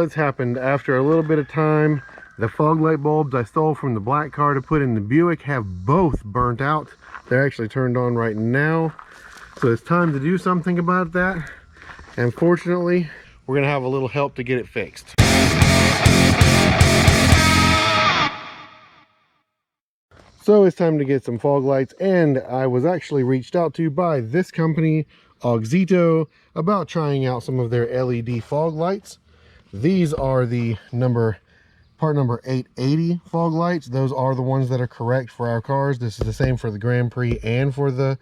what's happened. After a little bit of time, the fog light bulbs I stole from the black car to put in the Buick have both burnt out. They're actually turned on right now. So it's time to do something about that. And fortunately, we're gonna have a little help to get it fixed. So it's time to get some fog lights, and I was actually reached out to by this company, Auxito, about trying out some of their LED fog lights. These are the part number 880 fog lights. Those are the ones that are correct for our cars. This is the same for the Grand Prix and for the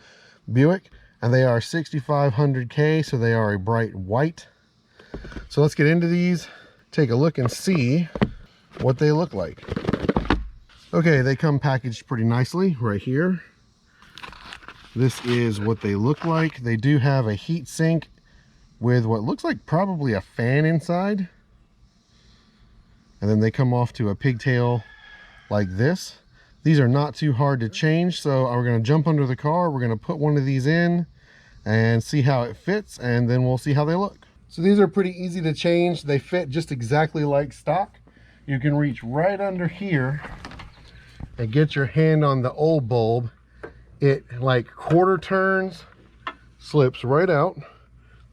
Buick, and they are 6500K, so they are a bright white. So let's get into these, take a look and see what they look like. Okay, they come packaged pretty nicely right here. This is what they look like. They do have a heat sink with what looks like probably a fan inside. And then they come off to a pigtail like this. These are not too hard to change, so we're going to jump under the car. We're going to put one of these in and see how it fits, and then we'll see how they look. So these are pretty easy to change. They fit just exactly like stock. You can reach right under here and get your hand on the old bulb. It like quarter turns, slips right out.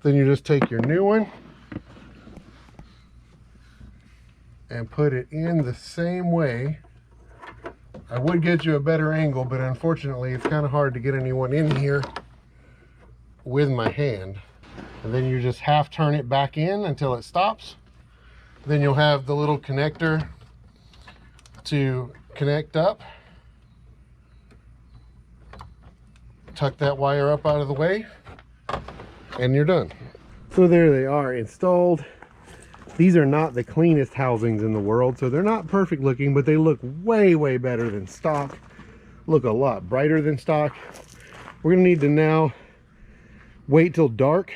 Then you just take your new one and put it in the same way. I would get you a better angle, but unfortunately it's kind of hard to get anyone in here with my hand. And then you just half turn it back in until it stops. Then you'll have the little connector to connect up. Tuck that wire up out of the way, and you're done. So there they are installed. These are not the cleanest housings in the world, so they're not perfect looking, but they look way, way better than stock. Look a lot brighter than stock. We're gonna need to now wait till dark,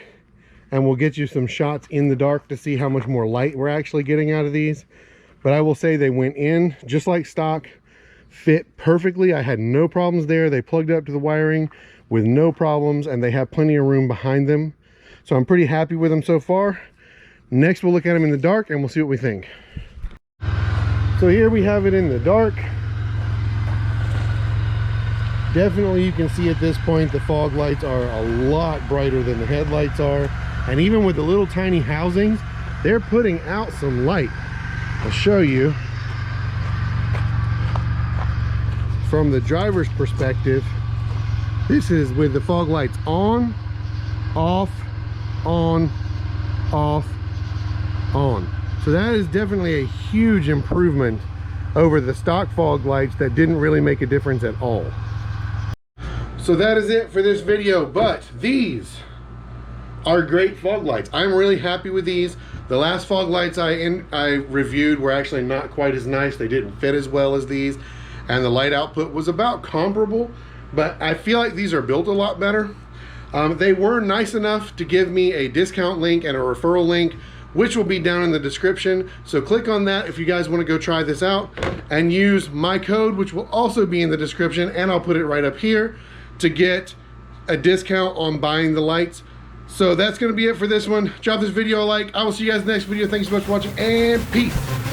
and we'll get you some shots in the dark to see how much more light we're actually getting out of these. But I will say they went in just like stock, fit perfectly. I had no problems there. They plugged up to the wiring with no problems, and they have plenty of room behind them. So I'm pretty happy with them so far. Next, we'll look at them in the dark and we'll see what we think. So here we have it in the dark. Definitely you can see at this point the fog lights are a lot brighter than the headlights are. And even with the little tiny housings, they're putting out some light. I'll show you. From the driver's perspective, this is with the fog lights on, off, on, off, on. So that is definitely a huge improvement over the stock fog lights that didn't really make a difference at all. So that is it for this video, but these are great fog lights. I'm really happy with these. The last fog lights I reviewed were actually not quite as nice. They didn't fit as well as these, and the light output was about comparable, but I feel like these are built a lot better. They were nice enough to give me a discount link and a referral link, which will be down in the description. So click on that if you guys want to go try this out, and use my code, which will also be in the description, and I'll put it right up here, to get a discount on buying the lights. So that's going to be it for this one. Drop this video a like. I will see you guys in the next video. Thanks so much for watching, and peace.